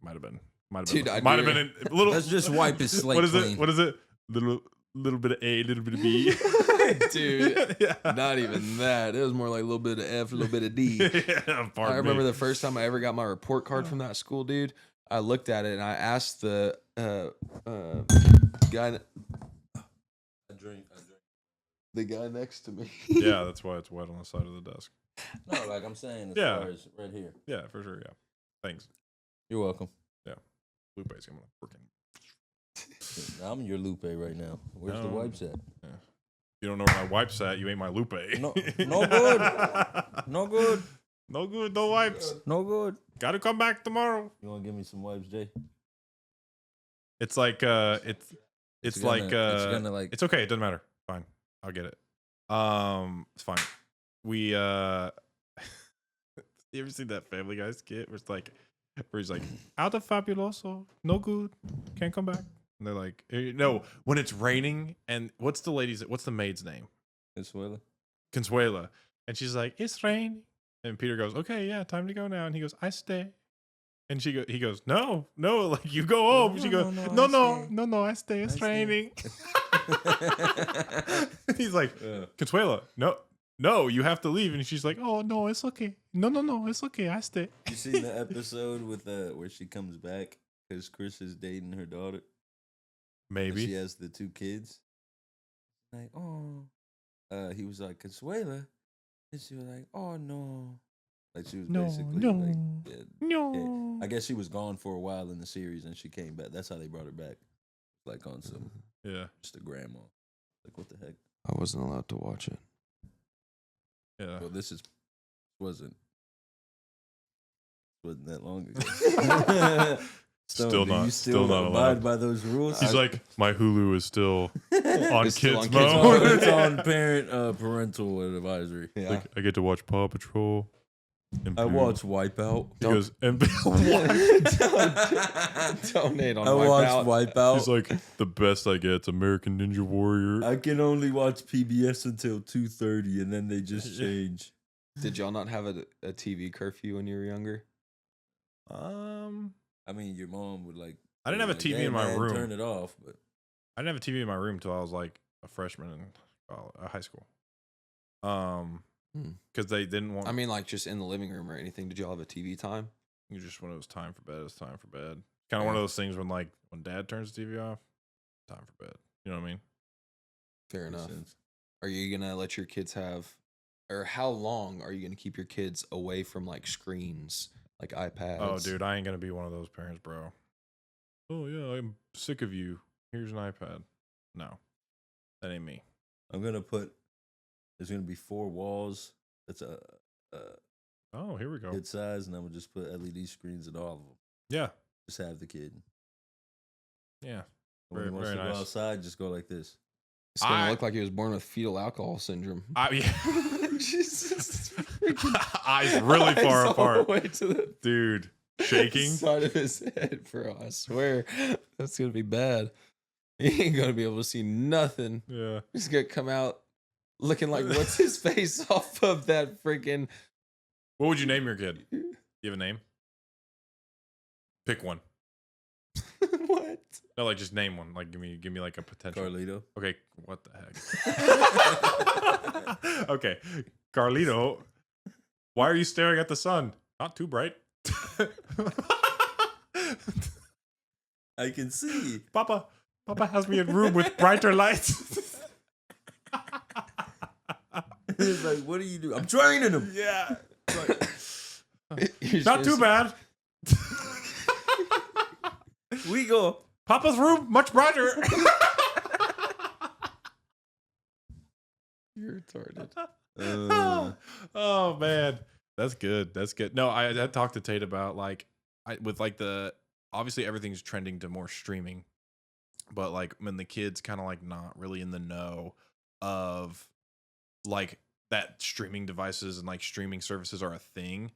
might have been. Might have Dude, been. I Might have knew been a little. Let's just wipe his slate What is clean. it? What is it? Little bit of A, little bit of B. Dude, yeah. not even that. It was more like a little bit of F, a little bit of D. Yeah, I remember the first time I ever got my report card from that school, dude. I looked at it and I asked the guy, I drink. the guy next to me. Yeah, that's why it's wet on the side of the desk. No, like I'm saying, as Yeah. far as right here. Yeah, for sure. Yeah. Thanks. You're welcome. Lupe's coming up working. I'm your Lupe right now. Where's the No. wipes at? You don't know where my wipes at. You ain't my Lupe. No good. No good. No good. No wipes. No good. Got to come back tomorrow. You want to give me some wipes, Jay? It's like it's It's like gonna like. it's okay. It doesn't matter. Fine. I'll get it. It's fine. We you ever seen that Family Guy skit where it's like where he's like out of fabuloso, no good, can't come back. And they're like, no, when it's raining and what's the maid's name? Consuela. Consuela. And she's like, it's raining. And Peter goes, okay, yeah, time to go now. And he goes, I stay. And he goes, no, like you go home. She goes, no, I stay. It's raining. He's like, Consuela, no, you have to leave. And she's like, oh, no, it's okay. No, it's okay. I stay. You seen the episode with where she comes back because Chris is dating her daughter? And Maybe. she has the 2 kids. Like, oh. He was like, Consuela. And she was like, oh, no. Like, she was basically like, yeah. I guess she was gone for a while in the series and she came back. That's how they brought her back. Like, on some, Yeah. just a grandma. Like, what the heck? I wasn't allowed to watch it. Yeah. Well, wasn't that long ago. Stone, Still do not- you still not abide allowed. by those rules? He's like, my Hulu is still on It's still kids on kids mode. mode. it's on parental advisory. Yeah. Like, I get to watch Paw Patrol. I watch Wipeout. He goes, and Donate on I watch Wipeout. Wipeout. he's like, the best I get is American Ninja Warrior. I can only watch PBS until 2:30, and then they just change. Did y'all not have a TV curfew when you were younger? I mean, your mom would like. I didn't have a like, TV "Hey, in my man, room. Turn it off. But I didn't have a TV in my room until I was like a freshman in high school. Because they didn't want. I mean, like just in the living room or anything. Did y'all have a TV time? You just when it was time for bed, it's time for bed. Kind of one of those things when when dad turns the TV off, time for bed. You know what I mean? Fair makes enough. sense. Are you gonna let your kids have, or how long are you gonna keep your kids away from like screens, like iPads? Oh, dude, I ain't gonna be one of those parents, bro. Oh yeah, I'm sick of you. Here's an iPad. No, that ain't me. I'm gonna put. There's gonna be 4 walls. That's a Oh, here we go. good size, and I'm gonna just put LED screens in all of them. Yeah, Just have the kid. yeah. And when he wants Very to go nice. outside, just go like this. It's gonna look like he was born with fetal alcohol syndrome. Jesus, eyes really far all apart, the way to the dude. Shaking. side of his head, bro. I swear that's gonna be bad. He ain't gonna be able to see nothing. Yeah. He's gonna come out looking like what's his face off of that freaking. What would you name your kid? You have a name? Pick one. What? No, like just name one. Like give me like a potential. Carlito. Okay, what the heck? Okay, Carlito. Why are you staring at the sun? Not too bright. I can see. Papa has me in a room with brighter lights. It's like, what do you do? I'm training him. Yeah. You're Not too just- bad. We go. Papa's room much brighter. You're retarded. Oh man, that's good. That's good. No, I talked to Tate about with the obviously everything's trending to more streaming, but like when the kids kind of like not really in the know of like that streaming devices and like streaming services are a thing,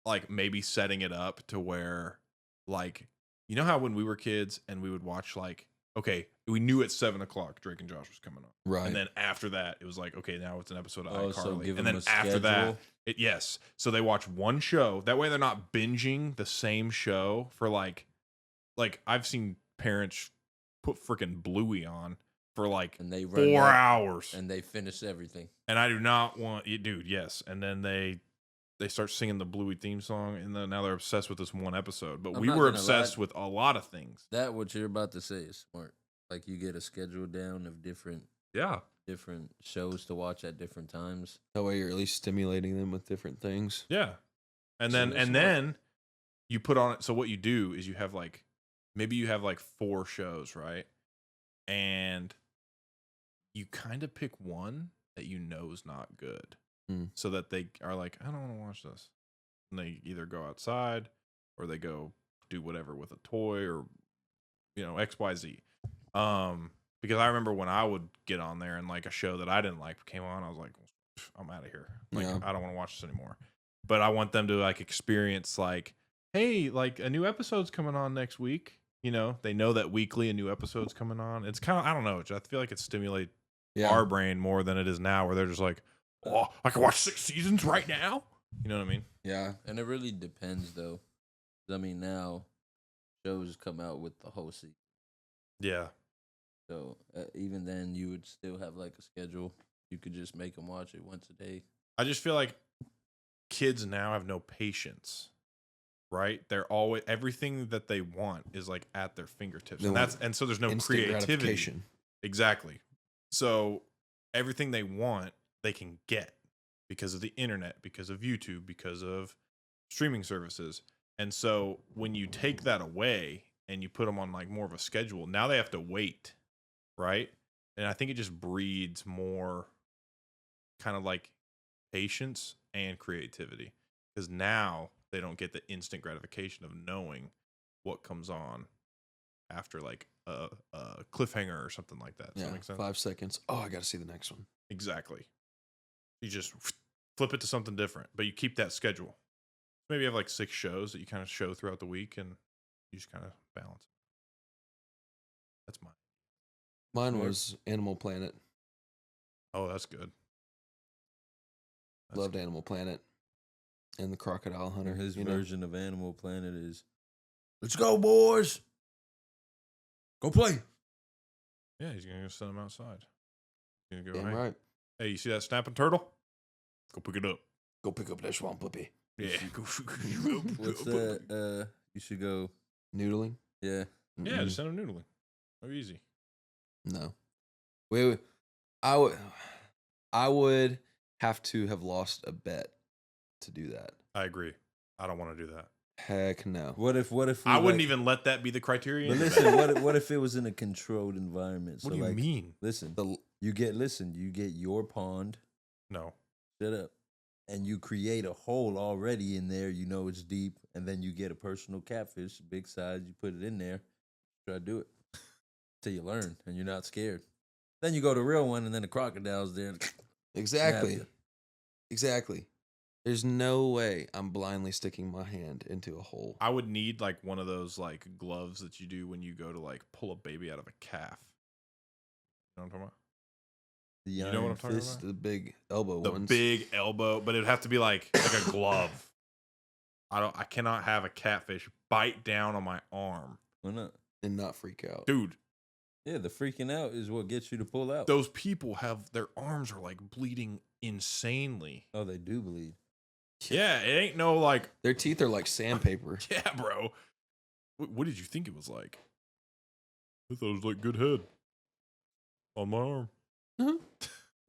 like maybe setting it up to where like you know how when we were kids and we would watch like okay, we knew at 7:00 Drake and Josh was coming on. Right. And then after that, it was like, okay, now it's an episode of Oh, so iCarly. give And them then a after that, schedule? yes. So they watch one show. That way they're not binging the same show for like I've seen parents put freaking Bluey on for like And they run 4 that, hours. and they finish everything. And I do not want you, dude, yes. And then they start singing the Bluey theme song, and then now they're obsessed with this one episode. But I'm we not were gonna obsessed lie. with a lot of things. That what you're about to say is smart. Like you get a schedule down of different Yeah. shows to watch at different times. That way you're at least stimulating them with different things. Yeah. And So then that's then you put on it. So what you do is you have like maybe you have like 4 shows, right? And you kind of pick one that you know is not good. So that they are like, I don't want to watch this. And they either go outside or they go do whatever with a toy or XYZ. Because I remember when I would get on there and like a show that I didn't like came on, I was like, I'm out of here. Like Yeah. I don't want to watch this anymore. But I want them to like experience like, hey, like a new episode's coming on next week. You know, they know that weekly a new episode's coming on. It's kind of I don't know. I feel like it stimulates our brain more than it is now, where they're just like, oh, I can watch 6 seasons right now. You know what I mean? Yeah. And it really depends, though. I mean, now shows come out with the whole season. Yeah. So even then, you would still have like a schedule. You could just make them watch it once a day. I just feel like kids now have no patience, right? They're always everything that they want is like at their fingertips, They want and so there's no instant creativity. gratification. Exactly. So everything they want, they can get because of the internet, because of YouTube, because of streaming services. And so when you take that away and you put them on like more of a schedule, now they have to wait, right? And I think it just breeds more kind of like patience and creativity, because now they don't get the instant gratification of knowing what comes on after like a cliffhanger or something like that. Does Yeah. that make sense? 5 seconds. Oh, I got to see the next one. Exactly. You just flip it to something different, but you keep that schedule. Maybe you have like 6 shows that you kind of show throughout the week, and you just kind of balance. That's mine. Mine Smart. was Animal Planet. Oh, that's good. That's Loved good. Animal Planet and the Crocodile Hunter. And his you know? version of Animal Planet is Let's go, boys. Go play. Yeah, he's gonna go send him outside. He's gonna go, Damn hey, right. hey, you see that snapping turtle? Go pick it up. Go pick up that swamp puppy. Yeah. What's that? You should go. Noodling? Yeah. Yeah, just send him noodling. So easy. No. Wait. I would have to have lost a bet to do that. I agree. I don't want to do that. Heck no. What if I wouldn't even let that be the criteria. But listen, what if it was in a controlled environment? What do you mean? Listen, you get your pond. No. Shut up. And you create a hole already in there. You know it's deep, and then you get a personal catfish, big size. You put it in there. Try to do it till you learn, and you're not scared. Then you go to real one, and then the crocodile's there. Exactly. Exactly. There's no way I'm blindly sticking my hand into a hole. I would need like one of those like gloves that you do when you go to like pull a baby out of a calf. You know what I'm talking about? You know what I'm talking about? The big elbow The ones. big elbow, but it'd have to be like a glove. I cannot have a catfish bite down on my arm. Why not? And not freak out. Dude, Yeah, the freaking out is what gets you to pull out. those people have their arms are like bleeding insanely. Oh, they do bleed. Yeah, it ain't no like, Their teeth are like sandpaper. yeah, bro. What did you think it was like? I thought it was like good head on my arm. Uh-huh.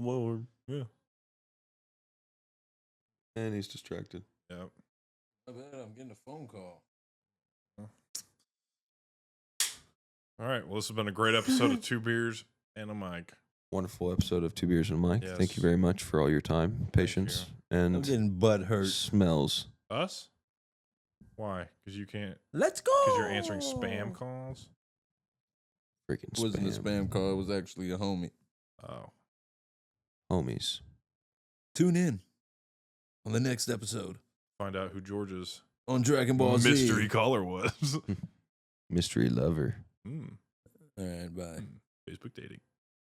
On my arm, yeah. And he's distracted. Yeah. I bet I'm getting a phone call. All right. Well, this has been a great episode of Two Beers and a Mic. Wonderful episode of Two Beers and a Mic. Yes. Thank you very much for all your time, patience, I'm and getting butt hurt. smells. Us? Why? Because you can't. Let's go. Because you're answering spam calls. Freaking It wasn't a spam call. It was actually a homie. Oh. Homies. Tune in on the next episode Find out who George's on Dragon Ball Z. mystery caller was. Mystery lover. Mm. All right, bye. Facebook dating.